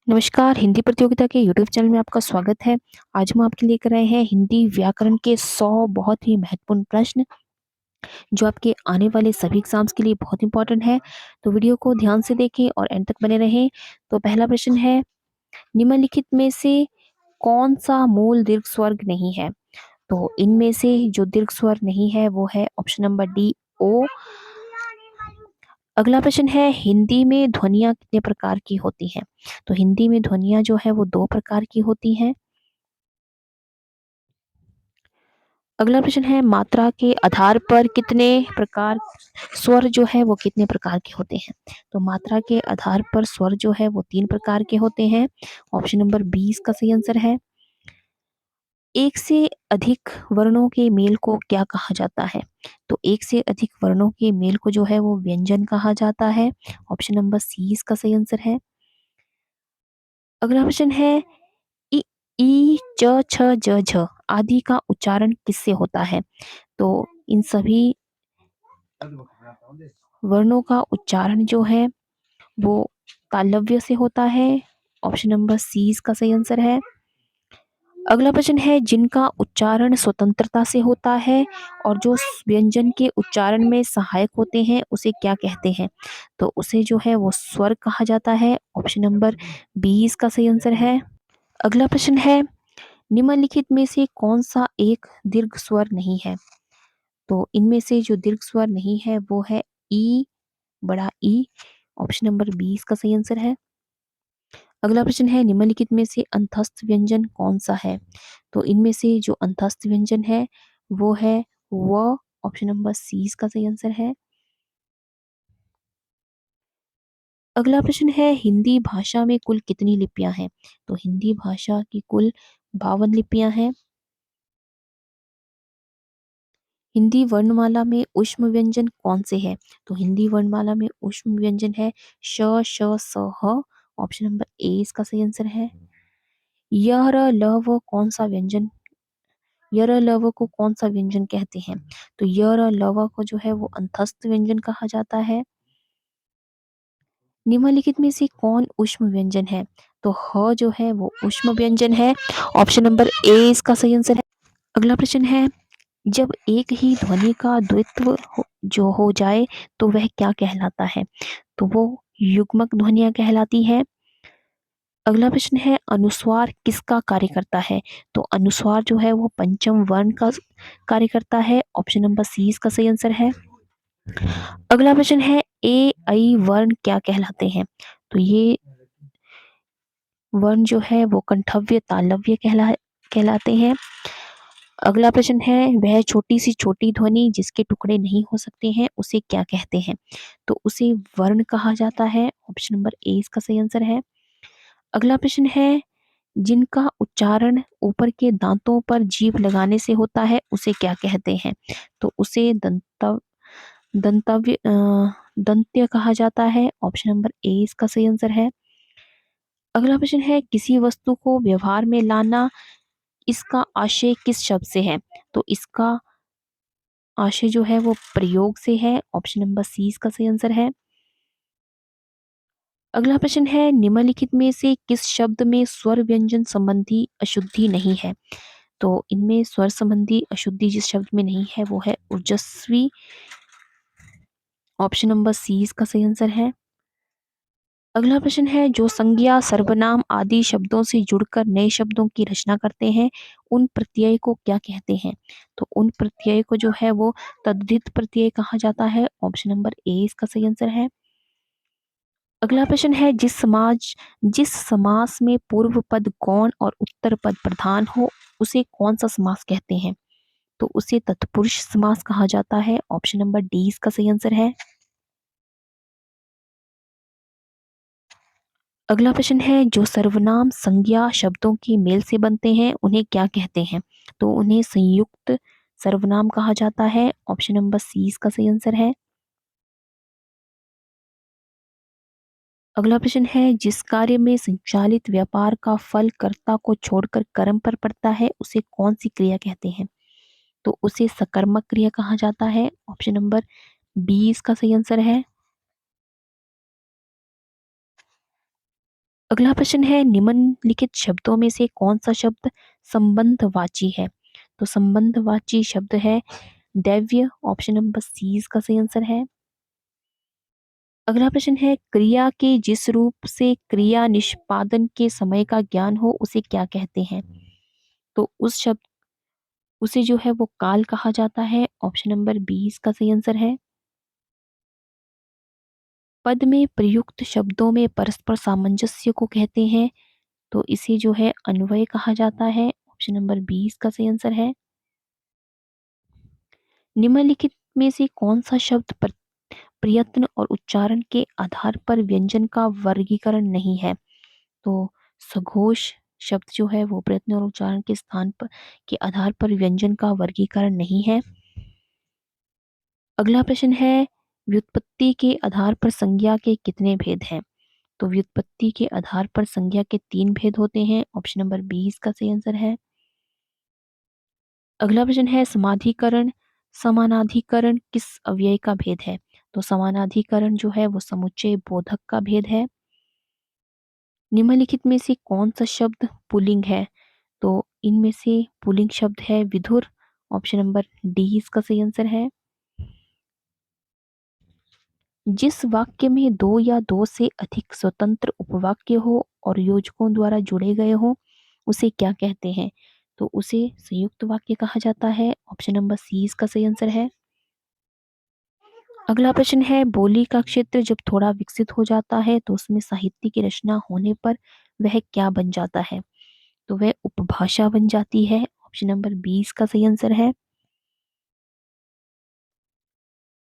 नमस्कार, हिंदी प्रतियोगिता के यूट्यूब चैनल में आपका स्वागत है। आज हम आपके लेकर आए हैं हिंदी व्याकरण के 100 बहुत ही महत्वपूर्ण प्रश्न, जो आपके आने वाले सभी एग्ज़ाम्स के लिए बहुत इम्पोर्टेंट है। तो वीडियो को ध्यान से देखें और एंड तक बने रहें। तो पहला प्रश्न है, निम्नलिखित में से कौन-सा मूल दीर्घ स्वर नहीं है? तो इनमें से जो दीर्घ स्वर नहीं है, वो है ऑप्शन नंबर डी, ओ। अगला प्रश्न है, हिंदी में ध्वनियाँ कितने प्रकार की होती हैं? तो हिंदी में ध्वनियाँ जो है वो 2 प्रकार की होती हैं। अगला प्रश्न है, मात्रा के आधार पर कितने प्रकार स्वर जो है वो कितने प्रकार के होते हैं? तो मात्रा के आधार पर स्वर जो है वो 3 प्रकार के होते हैं। ऑप्शन नंबर बी इसका सही आंसर है। एक से अधिक वर्णों के मेल को क्या कहा जाता है? तो एक से अधिक वर्णों के मेल को जो है वो व्यंजन कहा जाता है। ऑप्शन नंबर सी इसका सही आंसर है। अगला प्रश्न है, इ, ई, च, छ, ज, झ आदि का उच्चारण किससे होता है? तो इन सभी वर्णों का उच्चारण जो है वो तालव्य से होता है। ऑप्शन नंबर सी इसका सही आंसर है। अगला प्रश्न है, जिनका उच्चारण स्वतंत्रता से होता है और जो व्यंजन के उच्चारण में सहायक होते हैं उसे क्या कहते हैं? तो उसे जो है वो स्वर कहा जाता है। ऑप्शन नंबर बी इसका सही आंसर है। अगला प्रश्न है, निम्नलिखित में से कौन सा एक दीर्घ स्वर नहीं है? तो इनमें से जो दीर्घ स्वर नहीं है वो है ई, बड़ा ई। ऑप्शन नंबर बी इसका सही आंसर है। अगला प्रश्न है, निम्नलिखित में से अंतस्थ व्यंजन कौन सा है? तो इनमें से जो अंतस्थ व्यंजन है वो है व। ऑप्शन नंबर सी इसका सही आंसर है। अगला प्रश्न है, हिंदी भाषा में कुल कितनी लिपियां हैं? तो हिंदी भाषा की कुल 52 लिपियां हैं। हिंदी वर्णमाला में ऊष्म व्यंजन कौन से हैं? तो हिंदी वर्णमाला में ऊष्म व्यंजन है श, श, स, ह। ऑप्शन नंबर ए इसका सही आंसर है। य, र, ल, व कौन सा व्यंजन, य, र, ल, व को कौन सा व्यंजन कहते हैं? तो य, र, ल, व को जो है वो अंतस्थ व्यंजन कहा जाता है। निम्नलिखित में से कौन ऊष्म व्यंजन है? तो ह जो है वो ऊष्म व्यंजन है। ऑप्शन नंबर ए इसका सही आंसर है। अगला प्रश्न है, जब एक ही ध्वनि का द्वित्व जो हो जाए तो वह क्या कहलाता है? तो वो युग्मक ध्वनियाँ कहलाती है। अगला प्रश्न है, अनुस्वार किसका कार्य करता है? तो अनुस्वार जो है वो पंचम वर्ण का कार्य करता है। ऑप्शन नंबर सी इसका सही आंसर है। अगला प्रश्न है, ए ऐ वर्ण क्या कहलाते हैं? तो ये वर्ण जो है वो कंठव्य तालव्य कहलाते हैं। अगला प्रश्न है, वह छोटी सी छोटी ध्वनि जिसके टुकड़े नहीं हो सकते हैं उसे क्या कहते हैं? तो उसे वर्ण कहा जाता है। ऑप्शन नंबर ए इसका सही आंसर है। अगला प्रश्न है, जिनका उच्चारण ऊपर के दांतों पर जीभ लगाने से होता है उसे क्या कहते हैं? तो उसे दंत्य कहा जाता है। ऑप्शन नंबर ए इसका सही आंसर है। अगला प्रश्न है, किसी वस्तु को व्यवहार में लाना, इसका आशय किस शब्द से है? तो इसका आशय जो है वो प्रयोग से है। ऑप्शन नंबर सी इसका सही आंसर है। अगला प्रश्न है, निम्नलिखित में से किस शब्द में स्वर व्यंजन संबंधी अशुद्धि नहीं है? तो इनमें स्वर संबंधी अशुद्धि जिस शब्द में नहीं है वो है ऊर्जस्वी। ऑप्शन नंबर सी इसका सही आंसर है। अगला प्रश्न है, जो संज्ञा सर्वनाम आदि शब्दों से जुड़कर नए शब्दों की रचना करते हैं उन प्रत्यय को क्या कहते हैं? तो उन प्रत्यय को जो है वो तद्धित प्रत्यय कहा जाता है। ऑप्शन नंबर ए इसका सही आंसर है। अगला प्रश्न है, जिस समास में पूर्व पद गौण और उत्तर पद प्रधान हो उसे कौन सा समास कहते हैं? तो उसे तत्पुरुष समास कहा जाता है। ऑप्शन नंबर डी इसका सही आंसर है। अगला प्रश्न है, जो सर्वनाम संज्ञा शब्दों के मेल से बनते हैं उन्हें क्या कहते हैं? तो उन्हें संयुक्त सर्वनाम कहा जाता है। ऑप्शन नंबर सी इसका सही आंसर है। अगला प्रश्न है, जिस कार्य में संचालित व्यापार का फल कर्ता को छोड़कर कर्म पर पड़ता है उसे कौन सी क्रिया कहते हैं? तो उसे सकर्मक क्रिया कहा जाता है। ऑप्शन नंबर बी इसका सही आंसर है। अगला प्रश्न है निम्नलिखित शब्दों में से कौन सा शब्द संबंधवाची है? तो संबंधवाची शब्द है दैव्य, ऑप्शन नंबर सी इसका सही आंसर है। अगला प्रश्न है क्रिया के जिस रूप से क्रिया निष्पादन के समय का ज्ञान हो उसे क्या कहते हैं? तो उस शब्द उसे जो है वो काल कहा जाता है, ऑप्शन नंबर बी इसका सही आंसर है। पद में प्रयुक्त शब्दों में परस्पर सामंजस्य को कहते हैं, तो इसे जो है अन्वय कहा जाता है, ऑप्शन नंबर बी इसका सही आंसर है। निम्नलिखित में से कौन सा शब्द प्रयत्न और उच्चारण के आधार पर व्यंजन का वर्गीकरण नहीं है? तो सघोष शब्द जो है वो प्रयत्न और उच्चारण के स्थान पर के आधार पर व्यंजन का वर्गीकरण नहीं है। अगला प्रश्न है व्युत्पत्ति के आधार पर संज्ञा के कितने भेद हैं? तो व्युत्पत्ति के आधार पर संज्ञा के 3 भेद होते हैं, ऑप्शन नंबर बी इसका सही आंसर है। अगला प्रश्न है समाधिकरण समानाधिकरण किस अव्यय का भेद है? तो समानाधिकरण जो है वो समुच्चय बोधक का भेद है। निम्नलिखित में से कौन सा शब्द पुल्लिंग है? तो इनमें से पुल्लिंग शब्द है विधुर, ऑप्शन नंबर डी इसका सही आंसर है। जिस वाक्य में दो या दो से अधिक स्वतंत्र उपवाक्य हो और योजकों द्वारा जुड़े गए हो उसे क्या कहते हैं? तो उसे संयुक्त वाक्य कहा जाता है, ऑप्शन नंबर सी इसका सही आंसर है। अगला प्रश्न है बोली का क्षेत्र जब थोड़ा विकसित हो जाता है तो उसमें साहित्य की रचना होने पर वह क्या बन जाता है? तो वह उपभाषा बन जाती है, ऑप्शन नंबर बी इसका सही आंसर है।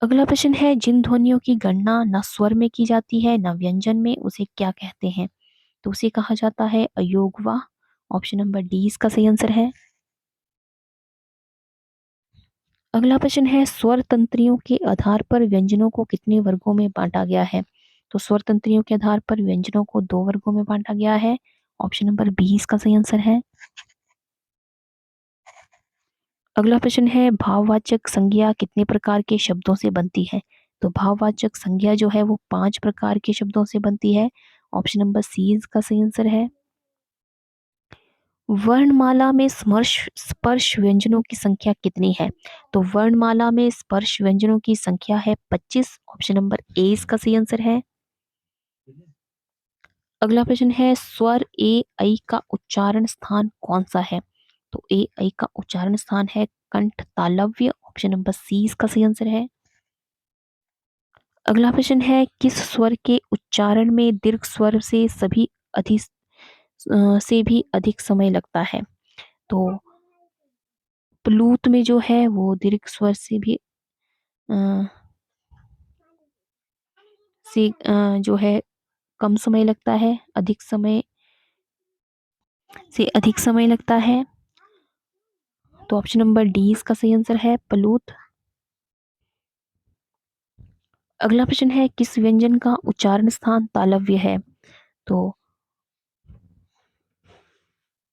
अगला प्रश्न है जिन ध्वनियों की गणना न स्वर में की जाती है न व्यंजन में उसे क्या कहते हैं? तो उसे कहा जाता है अयोगवा, ऑप्शन नंबर डी इसका सही आंसर है। अगला प्रश्न है स्वर तंत्रियों के आधार पर व्यंजनों को कितने वर्गों में बांटा गया है? तो स्वर तंत्रियों के आधार पर व्यंजनों को 2 वर्गों में बांटा गया है, ऑप्शन नंबर बी इसका सही आंसर है। अगला प्रश्न है भाववाचक संज्ञा कितने प्रकार के शब्दों से बनती है? तो भाववाचक संज्ञा जो है वो 5 प्रकार के शब्दों से बनती है, ऑप्शन नंबर सी इसका सही आंसर है। वर्णमाला में स्पर्श व्यंजनों की संख्या कितनी है? तो वर्णमाला में स्पर्श व्यंजनों की संख्या है 25, ऑप्शन नंबर ए इसका सही आंसर है। अगला प्रश्न है स्वर ए ऐ का उच्चारण स्थान कौन सा है? तो ए ऐ का उच्चारण स्थान है कंठ तालव्य, ऑप्शन नंबर सी इसका सही आंसर है। अगला प्रश्न है किस स्वर के उच्चारण में दीर्घ स्वर से भी अधिक समय लगता है? तो प्लूत में जो है वो दीर्घ स्वर से भी अ, जो है कम समय लगता है, अधिक समय लगता है, तो ऑप्शन नंबर डी इसका सही आंसर है प्लूत। अगला प्रश्न है किस व्यंजन का उच्चारण स्थान तालव्य है? तो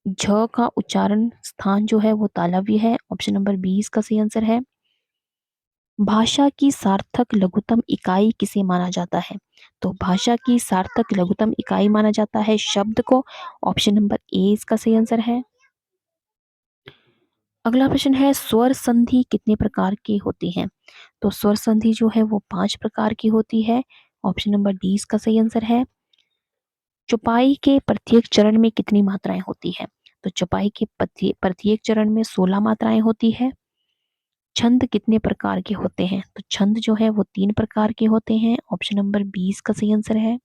झ का उच्चारण स्थान जो है वो तालव्य है, ऑप्शन नंबर बी इसका सही आंसर है। भाषा की सार्थक लघुत्तम इकाई किसे माना जाता है? तो भाषा की सार्थक लघुत्तम इकाई माना जाता है शब्द को, ऑप्शन नंबर ए इसका सही आंसर है। अगला प्रश्न है स्वर संधि कितने प्रकार की होती है? तो स्वर संधि जो है वो 5 प्रकार की होती है, ऑप्शन नंबर डी इसका सही आंसर है। चौपाई के प्रत्येक चरण में कितनी मात्राएं होती है? तो चौपाई के प्रत्येक चरण में 16 मात्राएं होती है। छंद कितने प्रकार के होते हैं? तो छंद जो है वो 3 प्रकार के होते हैं, ऑप्शन नंबर 20 का सही आंसर है।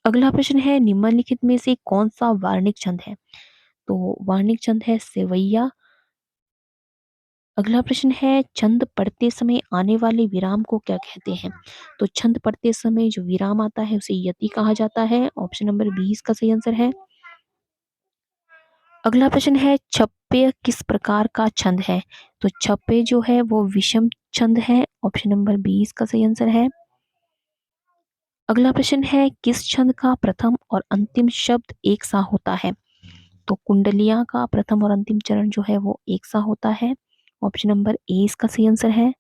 अगला प्रश्न है निम्नलिखित में से कौन सा वार्णिक छंद है? तो वार्णिक छंद है सेवैया। अगला प्रश्न है छंद पढ़ते समय आने वाले विराम को क्या कहते हैं? तो छंद पढ़ते समय जो विराम आता है उसे यति कहा जाता है, ऑप्शन नंबर 20 का सही आंसर है। अगला प्रश्न है छप्पे किस प्रकार का छंद है? तो छप्पे जो है वो विषम छंद है, ऑप्शन नंबर 20 का सही आंसर है। अगला प्रश्न है किस छंद का प्रथम और अंतिम शब्द एक सा होता है? तो कुंडलियां का प्रथम और अंतिम चरण जो है वो एक सा होता है, ऑप्शन नंबर ए इसका सही आंसर है।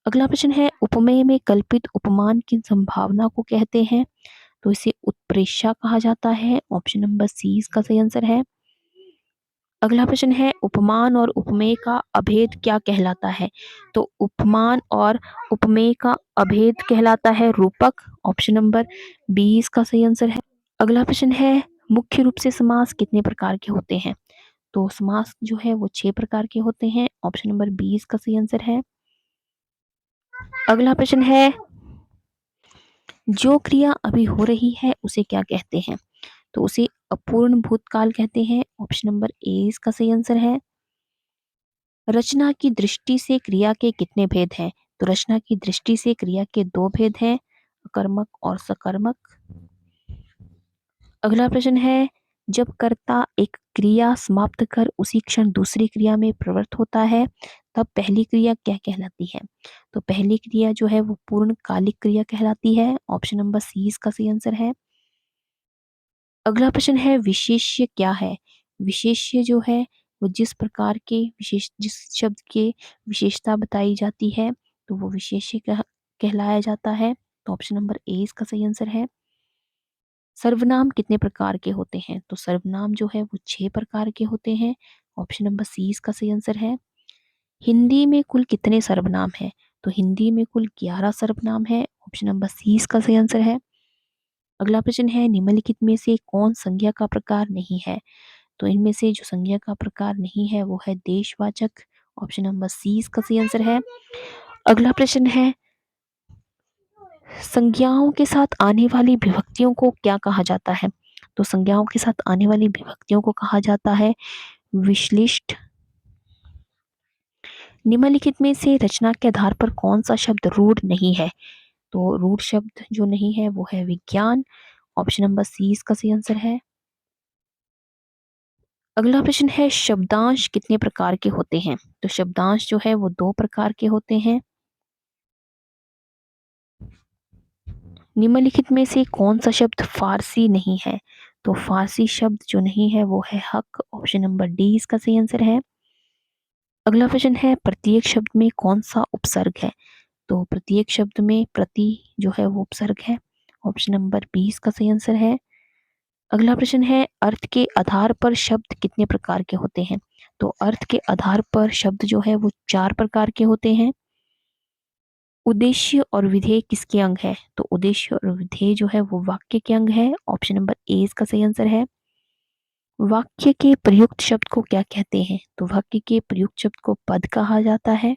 अगला प्रश्न है उपमेय में कल्पित उपमान की संभावना को कहते हैं, तो इसे उत्प्रेक्षा कहा जाता है। ऑप्शन नंबर सी इसका सही आंसर है। अगला प्रश्न है उपमान और उपमेय का अभेद क्या कहलाता है, तो उपमान और उपमेय का अभेद कहलाता है रूपक। ऑप्शन नंबर बी इसका सही आंसर है। अगला प्रश्न है मुख्य रूप से समास कितने प्रकार के होते हैं, तो समास जो है वो 6 प्रकार के होते हैं। ऑप्शन नंबर बी इसका सही आंसर है। अगला प्रश्न है जो क्रिया अभी हो रही है उसे क्या कहते हैं, तो उसे अपूर्ण भूतकाल कहते हैं। ऑप्शन नंबर ए इसका सही आंसर है। रचना की दृष्टि से क्रिया के कितने भेद हैं, तो रचना की दृष्टि से क्रिया के 2 भेद हैं, अकर्मक और सकर्मक। अगला प्रश्न है जब कर्ता एक क्रिया समाप्त कर उसी क्षण दूसरी क्रिया में प्रवृत्त होता है तब पहली क्रिया क्या कहलाती है, तो पहली क्रिया जो है वो पूर्णकालिक क्रिया कहलाती है। ऑप्शन नंबर सी इसका सही आंसर है। अगला प्रश्न है विशेष्य क्या है, विशेष्य जो है वो जिस प्रकार के विशेष जिस शब्द के विशेषता बताई जाती है तो वो विशेष्य कहलाया जाता है। तो ऑप्शन नंबर ए इसका सही आंसर है। सर्वनाम कितने प्रकार के होते हैं, तो सर्वनाम जो है वो 6 प्रकार के होते हैं। ऑप्शन नंबर सी इसका सही आंसर है। हिंदी में कुल कितने सर्वनाम हैं, तो हिंदी में कुल 11 सर्वनाम है। ऑप्शन नंबर सी इसका सही आंसर है। अगला प्रश्न है निम्नलिखित में से कौन संज्ञा का प्रकार नहीं है, तो इनमें से जो संज्ञा का प्रकार नहीं है वो है देशवाचक। ऑप्शन नंबर सी इसका सही आंसर है। अगला प्रश्न है संज्ञाओं के साथ आने वाली विभक्तियों को क्या कहा जाता है, तो संज्ञाओं के साथ आने वाली विभक्तियों को कहा जाता है विश्लिष्ट। निम्नलिखित में से रचना के आधार पर कौन सा शब्द रूढ़ नहीं है, तो रूढ़ शब्द जो नहीं है वो है विज्ञान। ऑप्शन नंबर सी इसका सही आंसर है। अगला प्रश्न है शब्दांश कितने प्रकार के होते हैं, तो शब्दांश जो है वो 2 प्रकार के होते हैं। निम्नलिखित में से कौन सा शब्द फारसी नहीं है, तो फारसी शब्द जो नहीं है वो है हक। ऑप्शन नंबर डी इसका सही आंसर है। अगला प्रश्न है प्रत्येक शब्द में कौन सा उपसर्ग है, तो प्रत्येक शब्द में प्रति जो है वो उपसर्ग है। ऑप्शन नंबर बी इसका सही आंसर है। अगला प्रश्न है अर्थ के आधार पर शब्द कितने प्रकार के होते हैं, तो अर्थ के आधार पर शब्द जो है वो 4 प्रकार के होते हैं। उद्देश्य और विधेय किसके अंग है, तो उद्देश्य और विधेय जो है वो वाक्य के अंग है। ऑप्शन नंबर ए इसका सही आंसर है। वाक्य के प्रयुक्त शब्द को क्या कहते हैं, तो वाक्य के प्रयुक्त शब्द को पद कहा जाता है।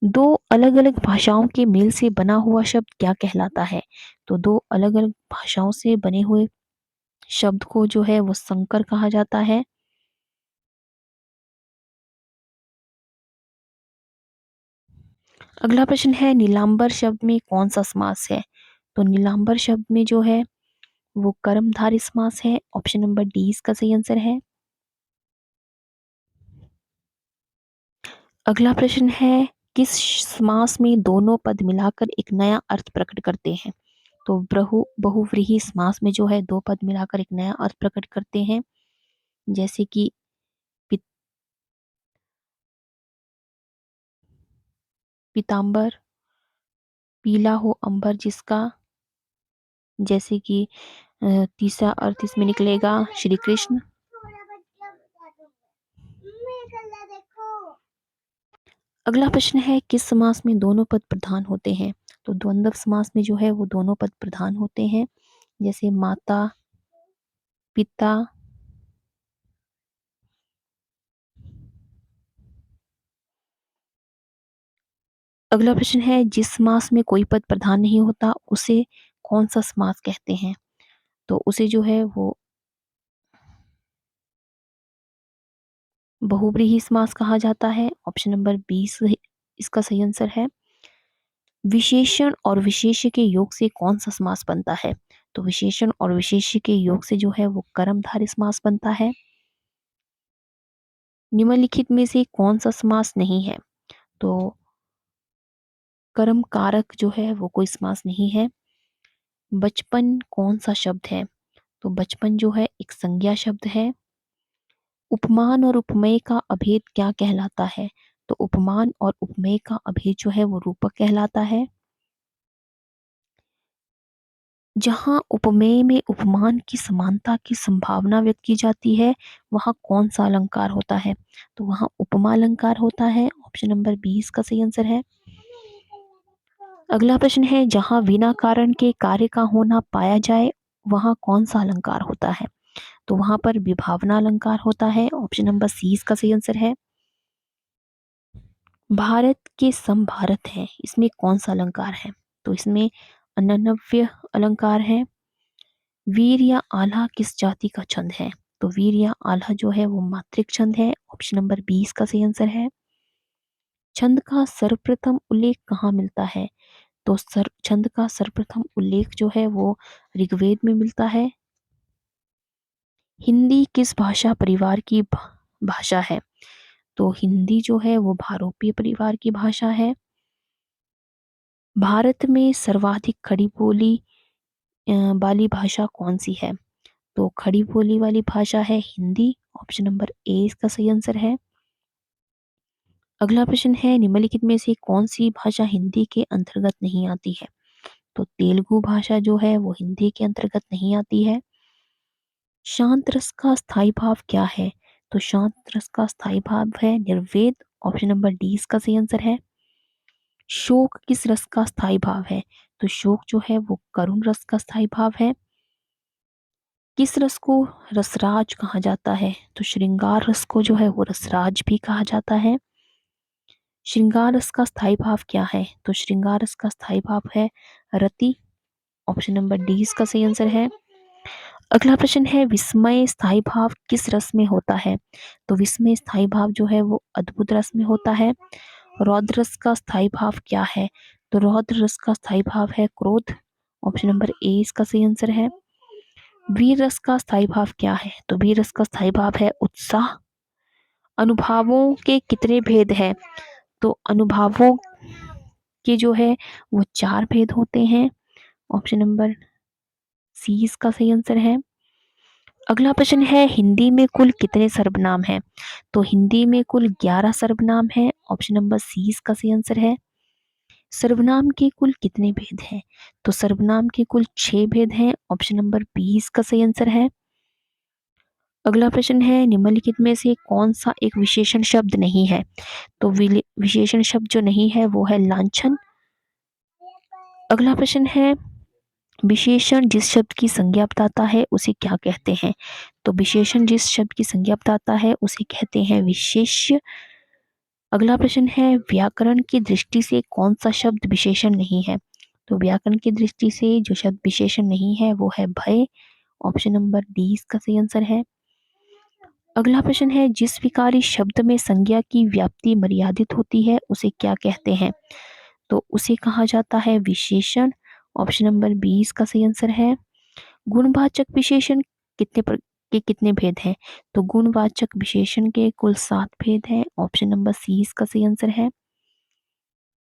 दो अलग अलग भाषाओं के मेल से बना हुआ शब्द क्या कहलाता है, तो दो अलग अलग भाषाओं से बने हुए शब्द को जो है वो संकर कहा जाता है। अगला प्रश्न है नीलांबर शब्द में कौन सा समास है, तो नीलांबर शब्द में जो है वो कर्मधारय समास है। ऑप्शन नंबर डी इसका सही आंसर है। अगला प्रश्न है किस समास में दोनों पद मिलाकर एक नया अर्थ प्रकट करते हैं, तो बहुव्रीहि समास में जो है 2 पद मिलाकर एक नया अर्थ प्रकट करते हैं, जैसे कि पि- पीताम्बर, पीला हो अंबर जिसका, जैसे कि तीसरा अर्थ इसमें निकलेगा श्री कृष्ण। अगला प्रश्न है किस समास में दोनों पद प्रधान होते हैं, तो द्वंद्व समास में जो है वो दोनों पद प्रधान होते हैं, जैसे माता पिता। अगला प्रश्न है जिस समास में कोई पद प्रधान नहीं होता उसे कौन सा समास कहते हैं, तो उसे जो है वो बहुव्रीहि समास कहा जाता है। ऑप्शन नंबर 20 इसका सही आंसर है। विशेषण और विशेष्य के योग से कौन सा समास बनता है, तो विशेषण और विशेष्य के योग से जो है वो कर्मधारय समास बनता है। निम्नलिखित में से कौन सा समास नहीं है, तो कर्म कारक जो है वो कोई समास नहीं है। बचपन कौन सा शब्द है, तो बचपन जो है एक संज्ञा शब्द है। उपमान और उपमेय का अभेद क्या कहलाता है, तो उपमान और उपमेय का अभेद जो है वो रूपक कहलाता है। जहाँ उपमेय में उपमान की समानता की संभावना व्यक्त की जाती है, वहाँ कौन सा अलंकार होता है? तो वहाँ उपमा अलंकार होता है। ऑप्शन नंबर 20 का सही आंसर है। अगला प्रश्न है, जहाँ बिना कारण के कार्य का होना पाया जाए, वहाँ कौन सा अलंकार होता है? तो वहाँ पर विभावना अलंकार होता है। ऑप्शन नंबर सी इसका सही आंसर है। भारत के सम भारत है, इसमें कौन सा अलंकार है? तो इसमें अनन्वय अलंकार है। वीर या आल्हा किस जाति का छंद है? तो वीर या आल्हा जो है वो मात्रिक छंद है। ऑप्शन नंबर 20 का सही आंसर है। छंद का सर्वप्रथम उल्लेख कहाँ मिलता है? तो छंद का सर्वप्रथम उल्लेख जो है वो ऋग्वेद में मिलता है। हिंदी किस भाषा परिवार की भाषा है? तो हिंदी जो है वो भारोपीय परिवार की भाषा है। भारत में सर्वाधिक खड़ी बोली वाली भाषा कौन सी है? तो खड़ी बोली वाली भाषा है हिंदी। ऑप्शन नंबर ए इसका सही आंसर है। अगला प्रश्न है, निम्नलिखित में से कौन सी भाषा हिंदी के अंतर्गत नहीं आती है? तो तेलुगु भाषा जो है वो हिंदी के अंतर्गत नहीं आती है। शांत रस का स्थायी भाव क्या है? तो शांत रस का स्थायी भाव है निर्वेद। ऑप्शन नंबर डी इसका सही आंसर है। शोक किस रस का स्थायी भाव है? तो शोक जो है वो करुण रस का स्थायी भाव है। किस रस को रसराज कहा जाता है? तो श्रृंगार रस को जो है वो रसराज भी कहा जाता है। श्रृंगार रस का स्थायी भाव क्या है? तो श्रृंगार रस का स्थायी भाव है रति। ऑप्शन नंबर डी इसका सही आंसर है। अगला प्रश्न है, विस्मय स्थायी भाव किस रस में होता है? तो विस्मय स्थायी भाव जो है वो अद्भुत रस में होता है। रौद्र रस का स्थायी भाव क्या है? तो रौद्र रस का स्थायी भाव है क्रोध। ऑप्शन नंबर ए इसका सही आंसर है। वीर रस का स्थायी भाव क्या है? तो वीर रस का स्थायी भाव है उत्साह। अनुभावों के कितने भेद हैं? तो अनुभावों के जो है वो 4 भेद होते हैं। ऑप्शन नंबर सी इसका सही आंसर है। अगला प्रश्न है, हिंदी में कुल कितने सर्वनाम हैं? तो हिंदी में कुल 11 सर्वनाम हैं। ऑप्शन नंबर सी इसका सही आंसर है। सर्वनाम के कुल कितने भेद हैं? तो सर्वनाम के कुल 6 भेद हैं। ऑप्शन नंबर बी इसका सही आंसर है। अगला प्रश्न है, निम्नलिखित में से कौन सा एक विशेषण शब्द नहीं है? तो विशेषण शब्द जो नहीं है वो है लांछन। अगला प्रश्न है, विशेषण जिस शब्द की संज्ञा बताता है उसे क्या कहते हैं? तो विशेषण जिस शब्द की संज्ञा बताता है उसे कहते हैं विशेष्य। अगला प्रश्न है, व्याकरण की दृष्टि से कौन सा शब्द विशेषण नहीं है? तो व्याकरण की दृष्टि से जो शब्द विशेषण नहीं है वो है भय। ऑप्शन नंबर डी इसका सही आंसर है। अगला प्रश्न है, जिस विकारी शब्द में संज्ञा की व्याप्ति मर्यादित होती है उसे क्या कहते हैं? तो उसे कहा जाता है विशेषण। ऑप्शन नंबर 20 का सही आंसर है। गुणवाचक विशेषण के कितने भेद हैं? तो गुणवाचक विशेषण के कुल 7 भेद हैं। ऑप्शन नंबर सी इसका सही आंसर है।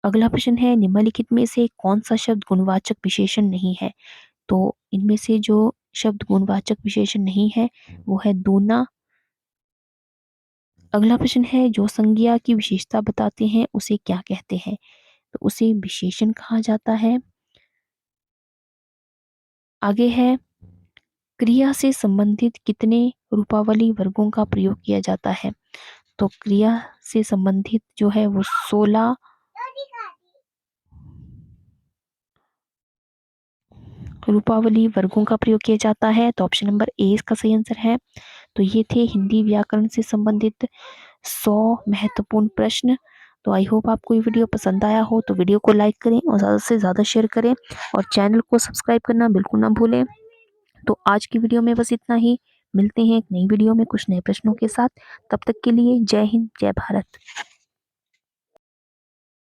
अगला प्रश्न है, निम्नलिखित में से कौन सा शब्द गुणवाचक विशेषण नहीं है? तो इनमें से जो शब्द गुणवाचक विशेषण नहीं है वो है दूना। अगला प्रश्न है, जो संज्ञा की विशेषता बताते हैं उसे क्या कहते हैं? तो उसे विशेषण कहा जाता है। आगे है, क्रिया से संबंधित कितने रूपावली वर्गों का प्रयोग किया जाता है? तो क्रिया से संबंधित जो है वो 16 रूपावली वर्गों का प्रयोग किया जाता है। तो ऑप्शन नंबर ए इसका सही आंसर है। तो ये थे हिंदी व्याकरण से संबंधित 100 महत्वपूर्ण प्रश्न। तो आई होप आपको ये वीडियो पसंद आया हो, तो वीडियो को लाइक करें और ज़्यादा से ज़्यादा शेयर करें और चैनल को सब्सक्राइब करना बिल्कुल ना भूलें। तो आज की वीडियो में बस इतना ही। मिलते हैं एक नई वीडियो में कुछ नए प्रश्नों के साथ। तब तक के लिए जय हिंद, जय भारत।